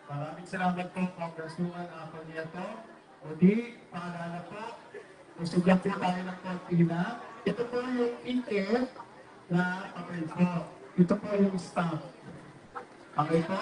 Maraming salamat po, Congresswoman Aponiato. Muli, paalala po, usugyan po tayo ng kontina. Ito po yung ticket na papel po. Ito po yung stamp. Okay po?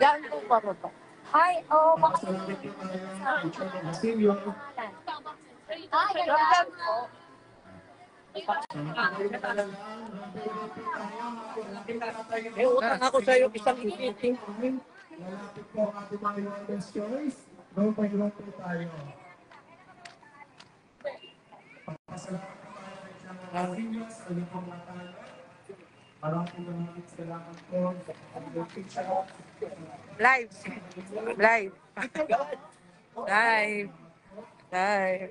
Diyan po pa po. Hi, oh, Salamat po tayo, Richard Basilio. Ay, po. May utang ako sa iyo isang ikiting. Lalapit po ang ating mga Lord's Choice. Go by go po tayo. Papasalamat po tayo kay Chama Casillas. Ano po mga tayo? Maraming salamat po sa pag-picture. Live. Live. Live. Live.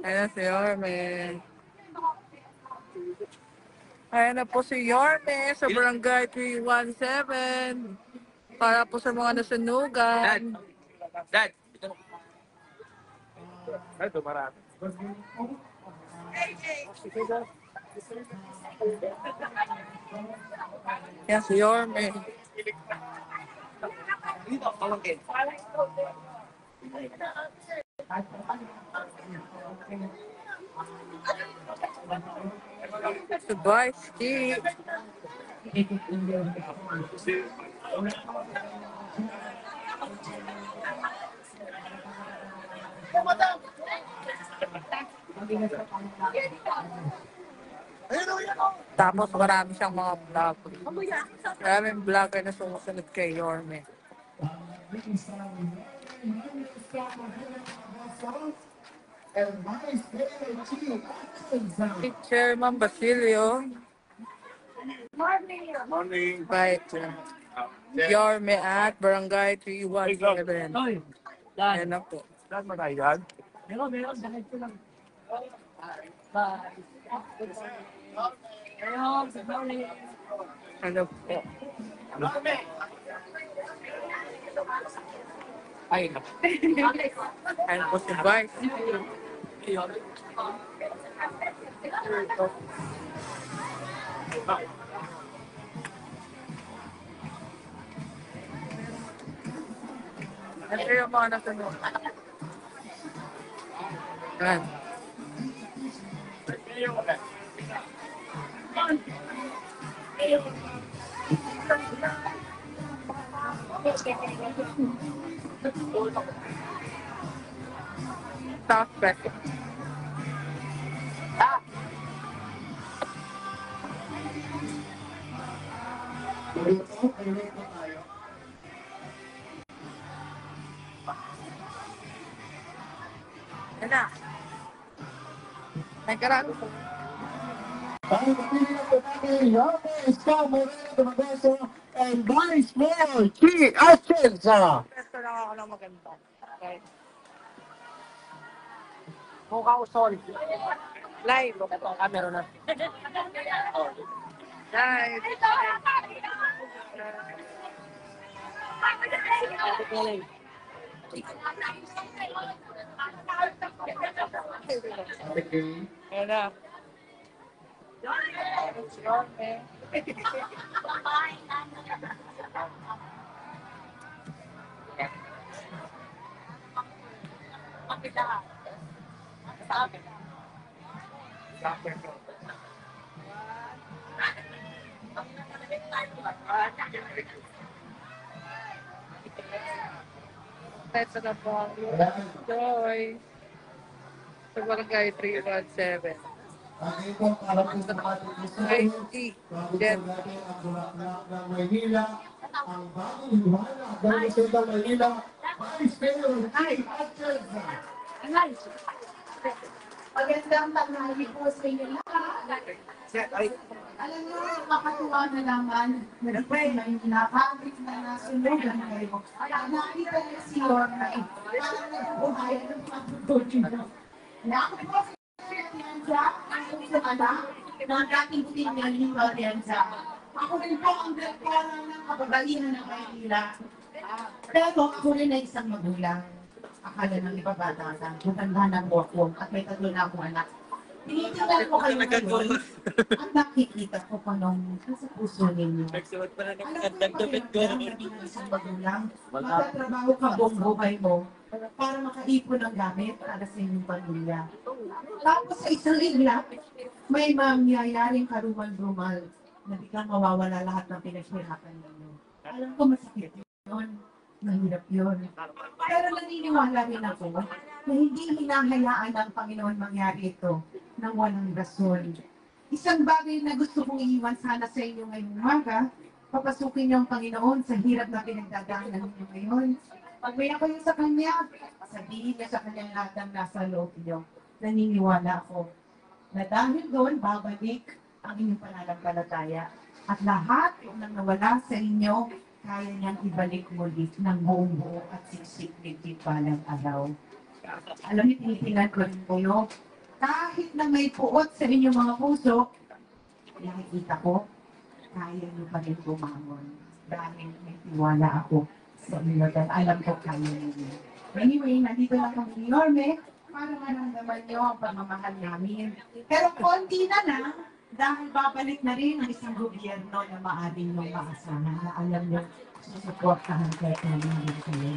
Ayan si Yorme. Ayan na po si Yorme sa Barangay 317. Para po sa mga nasunugan. Dad. Ito marami. Ayan si Yorme. Dito, pamangkin. Goodbye, Steve. Tapos marami siyang mga vlog. Maraming vlogger na sumusunod kay Yorme. Si Chairman Basilio. Morning. Right. Yorme at Barangay 317. Ayan na po. Saan mo tayo dyan? Meron. Dahil ko lang. Bye. Ayun, good morning. Ano po? Ay, Ayan po si Vice. Ito yung mga nasunod. Ayan. Suspect. Yan na. Nagkaraan. Ang napili ng tumagi, Yorme Iska Moreno Dumagoso and Vice Mayor Chi Atienza. Resto lang ako ng maganda. Okay. Mukha ko, sorry. Live. Meron na. Live. Ate Kay. Ayan na. Si Yorme. Ito na po ang Ayan. Joy. Sa barangay 317. Ang ito para po sa ating Ay, gusto. si Bago po Jet. natin ang bulaklak ng Maynila, ang bagong liwanag ng Luzon ng Maynila, Vice Mayor Ay Atcheza. Magandang tanghali po sa inyo lahat. Alam niyo, makatuwa na naman na dito sa Maynila, kahit na nasunugan kayo. Nakita niyo si Yorme, parang nagbubuhayan ng mga tutuloy niyo. Na ako po si Atienza, ang isang anak ng dating senior ni Atienza. Ako rin po ang direktora ng kababaihan ng Maynila. Pero ako rin ay isang magulang. Akala ng iba bata lang, matanda ng ako at may tatlo na akong anak. Tinitingnan ko kayo ngayon at nakikita ko pa nung sa puso ninyo. Nagsuot pa na ng Alam magandang ko damit ko. ng isang magulang, magtatrabaho ka buong buhay mo para makaipon ng gamit para sa inyong pamilya. Tapos sa isang iglap, may mangyayaring karumal-rumal na biglang mawawala lahat ng pinaghirapan ninyo. Alam ko masakit yun. Mahirap yun. Pero naniniwala rin ako na hindi hinahayaan ng Panginoon mangyari ito nang walang rason. Isang bagay na gusto kong iiwan sana sa inyo ngayong umaga, papasukin niyo ang Panginoon sa hirap na pinagdadaanan ninyo ngayon. Pagmaya kayo sa Kanya, sabihin niya sa Kanya lahat ng nasa loob niyo. Naniniwala ako na dahil doon, babalik ang inyong pananampalataya. At lahat ng nawala sa inyo, kaya niyang ibalik muli ng buong buo at siksik ng balang araw. Alam niyo, tinitingnan ko rin kayo. Kahit na may puot sa inyong mga puso, nakikita ko, kaya niyo pa rin bumangon. Dahil may tiwala ako sa inyo dahil alam ko kaya niyo. Anyway, nandito lang kami ni Yorme para maramdaman niyo ang pagmamahal namin. Pero konti na lang, dahil babalik na rin ang isang gobyerno na maaaring niyong maasahan na alam niyo susuportahan kayo namin din kayo.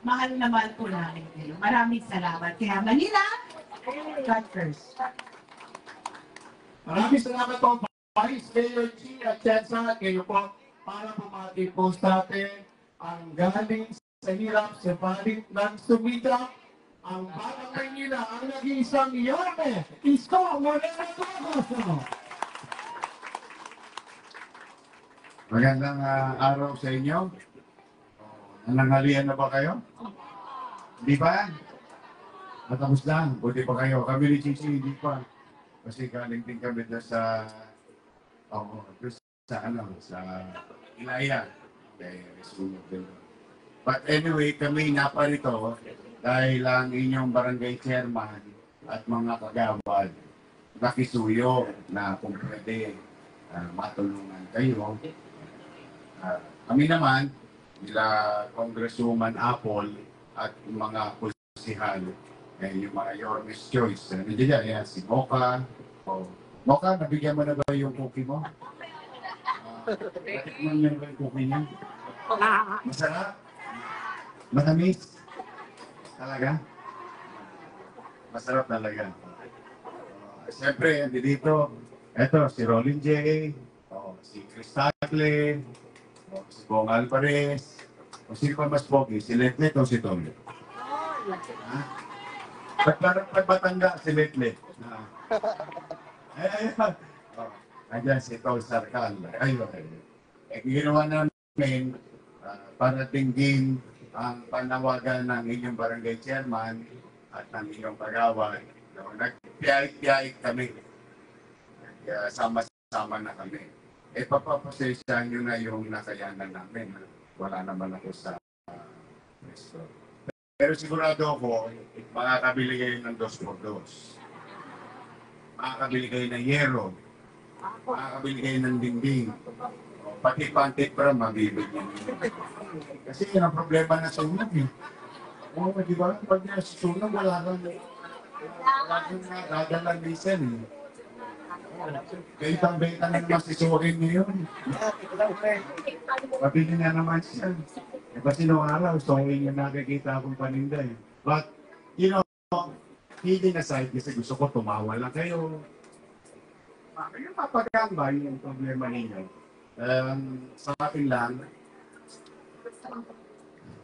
Mahal naman po namin kayo. Maraming salamat. Kaya Manila, God first. Maraming salamat po, Vice Mayor G. Atcheza. Kayo po, para bumati po sa atin ang galing sa hirap sa balik ng sumita. Ang Batang Maynila, ang nag-iisang Yorme, Isko Moreno Tuagoso. Magandang araw sa inyo. Nananghalian na ba kayo? Hindi pa? Matapos lang. Buti pa kayo. Kami ni Chichi, hindi pa. Kasi galing din kami na sa sa Ilaya. Okay, sumunod din. But anyway, kami naparito dahil ang inyong barangay chairman at mga kagawad nakisuyo na kung pwede matulungan kayo. Kami naman, nila Congresswoman Apple at mga kusihal, yung mga Yorme's Choice. Nandiyan yan, si Mocha. Mocha, nabigyan mo na ba yung cookie mo? Natikman niyo na ba yung cookie niya? Masarap? Matamis? Talaga? Masarap talaga. Siyempre, dito, eto, si Rolling J, si Chris Tagle, si Bong Alvarez, o sino pa mas pogi, si Letle o si Tolo? Parang pagbatanda si Letle. Andiyan si Tol Sarkal. Ayun. Ginawa namin para tingin ang panawagan ng inyong barangay chairman at ng inyong kagawad. Nagpiyay-piyay kami. Sama-sama na kami. Papapasensyahan nyo na yung nakayanan namin. Wala naman ako sa resto. Pero sigurado ako, makakabili kayo ng 2x2. Makakabili kayo ng yero. Makakabili kayo ng dingding. pati pantit para mabibigyan. Kasi yun ang problema ng sunog eh. Oo, di ba? Pag nasusunog, wala kang nadalang diesel eh. Bentang-benta na naman si Sorin ngayon. Pabili na naman siya. Eh, kasi noong araw, Sorin yung nakikita akong paninda eh. But, you know, kidding aside, kasi gusto ko tumawa lang kayo. Yung mapagamba, yung problema ninyo. Sa akin lang,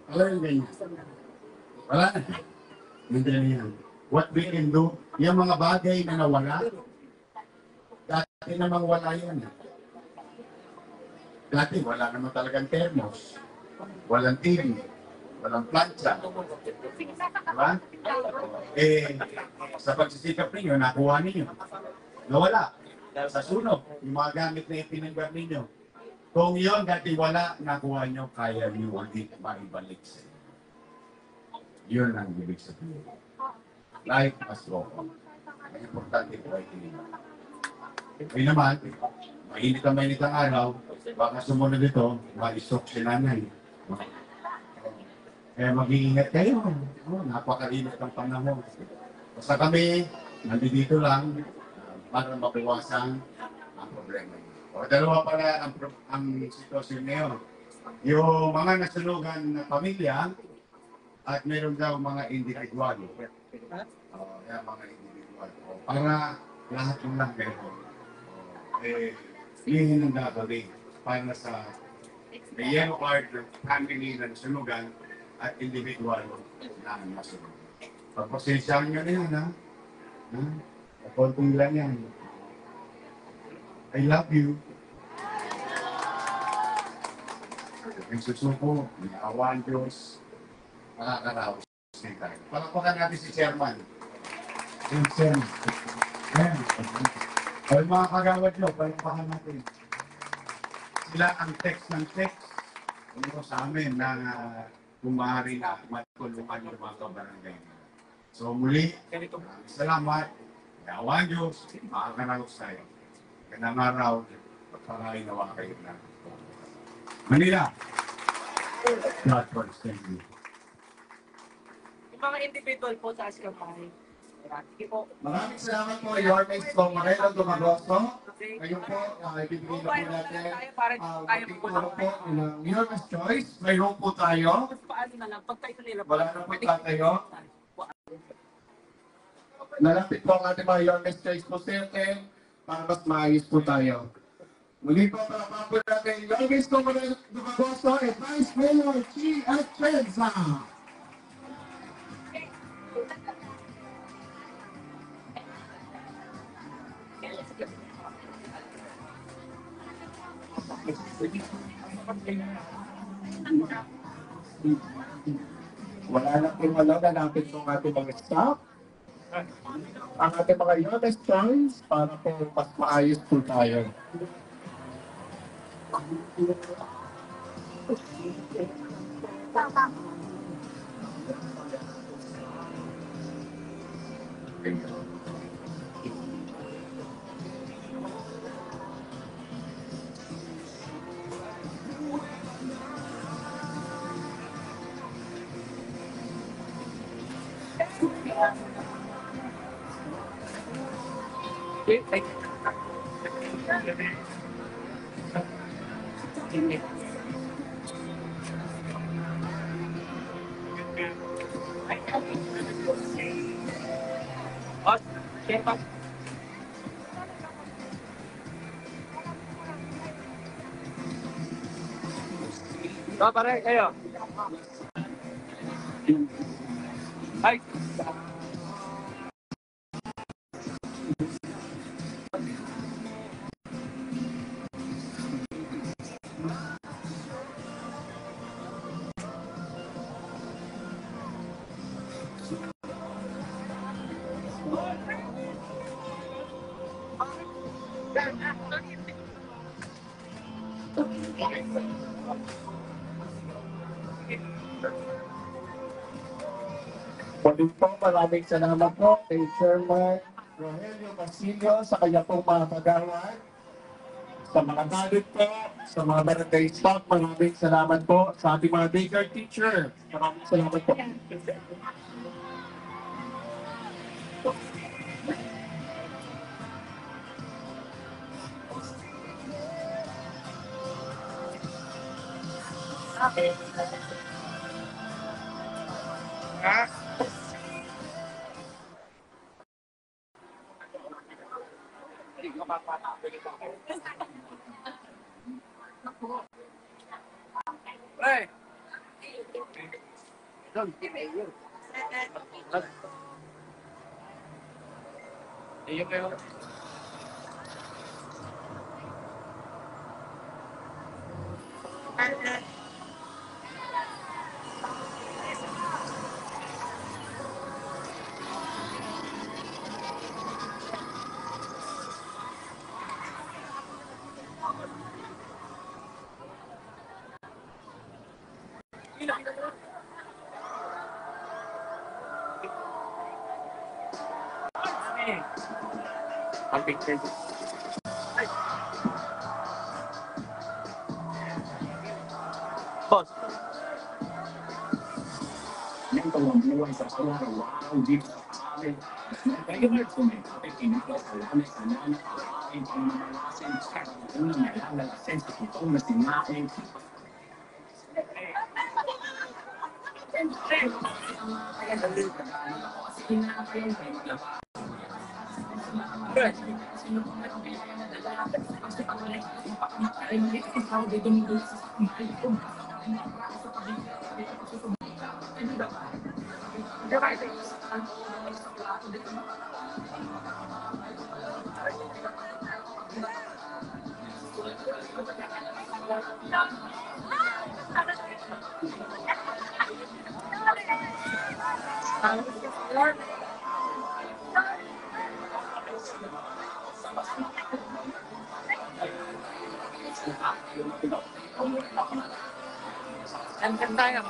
alam yung ganyan. Wala na. Nandiyan yan. What we can do, yung mga bagay na nawala, dati namang wala yan. Dati wala naman talagang thermos. Walang TV. Walang plancha. Diba? Eh, sa pagsisikap ninyo, nakuha ninyo. Nawala. Sa sunog, yung mga gamit na ipinanggar ninyo. Kung yun, dati wala, nakuha nyo, kaya nyo ulit maibalik sa inyo. Yun ang ibig sabihin. Life must go on. Ang importante po ay tinignan. Ngayon naman, mainit ang araw, baka sumunod ito, ma-stroke si nanay. Kaya mag-iingat kayo. Napakainit ang panahon. Basta kami, nandito lang para mabawasan ang problema. O dalawa pala ang sitwasyon ngayon. Yung mga nasunugan na pamilya at meron daw mga individual. Yan, mga individual. Para lahat ng lang kayo. Yun ang gagawin para sa yellow card ng family na nasunugan at individual na nasunugan. Pagpasensyahan nyo na yan, ha? Konting lang yan. I love you. Ang susuko, may awan Diyos, makakaraos din tayo. Palakpakan natin si Chairman. Yung Chairman. Ayan. Ay mga kagawad nyo, palakpakan natin. Sila ang text ng text. Ano sa amin na kung maaari na matulungan yung mga kabarangay. So muli, salamat. Awan Diyos, makakaraos tayo. Ganang araw, pagpalain nawa kayo na. Manila. God first, thank you. Yung mga individual po sa Askapay. Sige po. Maraming salamat po, Your Next po, Marelo Dumagoso. Ngayon po, ibibigay na po natin magtuturo po ng Your Next Choice. Mayroon po tayo. Paano na lang, pagtayo nila. Wala na po tatayo. Nalapit po ang ating mga Your Next Choice po sete para mas maayos po tayo. Muli po, palapang po natin Your Next po, Marelo Dumagoso at Vice Mayor Chi Atienza. Wala na pong nalapit po ang ating mga staff. Ang ating mga Your Choice para po mas maayos po tayo. Pare, kayo. Ay. Muli po, maraming salamat po kay Chairman Rogelio Basilio sa kanya pong mga kagawad. sa mga talent po, sa mga barangay staff, maraming salamat po. Sa ating mga daycare teacher, maraming salamat po. Hey! Iyo kayo. Ang picture. Boss. Ang tayo.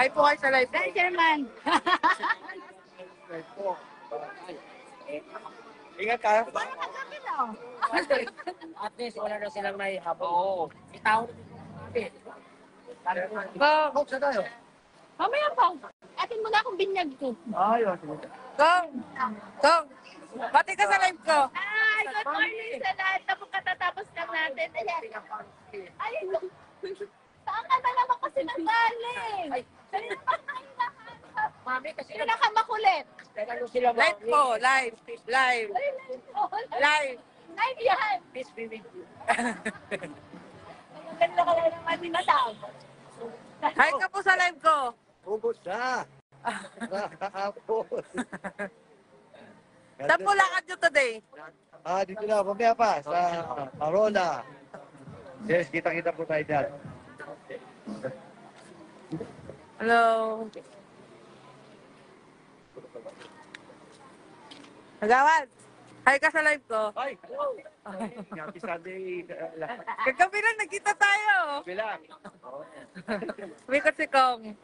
Hi po kayo sa live. Hi, Chairman. Ingat ka. At least wala na silang may habol. Oo. Itaw. Kong, Mamaya pa. Atin mo na akong binyag ko. Ayos. Kong, Kong, bati ka sa live ko. Ay, good morning sa lahat. Tapos katatapos lang natin. Ay, saan ka na naman kasi nanggaling? Sino ba kayo nahanap? Mami, kasi Pinakamakulit. nagano sila Live po, live, live, live. Ay, yan. Peace be with you. Ang ganda ka lang naman ni Madam. Hi ka po sa live ko. Ubus na. Nakakapon. Saan po lakad nyo today? Dito na, mamaya pa, sa Arona. Yes, kita-kita po tayo dyan. Hello. Nagawad. Hi ka sa live ko. Ay, happy Sunday. Kagabi lang nagkita tayo. Bilang. Umikot si Kong.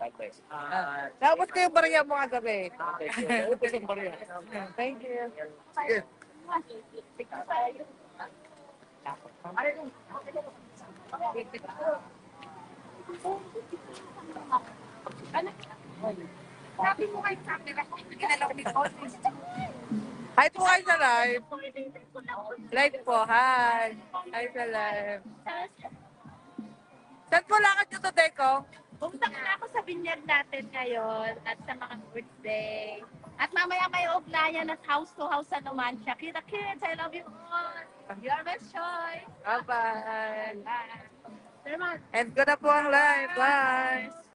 Tapos ko yung barya mo kagabi. Ubus ang bariya. Thank you. Sige. Sabi mo kay camera. Ginalaw ni Hi po kayo sa live. Live po, hi. Hi sa live. Saan po lakad nyo today, Kong? Pumunta na ako sa binyag natin ngayon at sa mga birthday. At mamaya may ugnayan at house to house na naman siya. Kita kids, I love you all. You're my choice. Bye-bye. Bye. Sir Man. End ko na po ang live. Bye.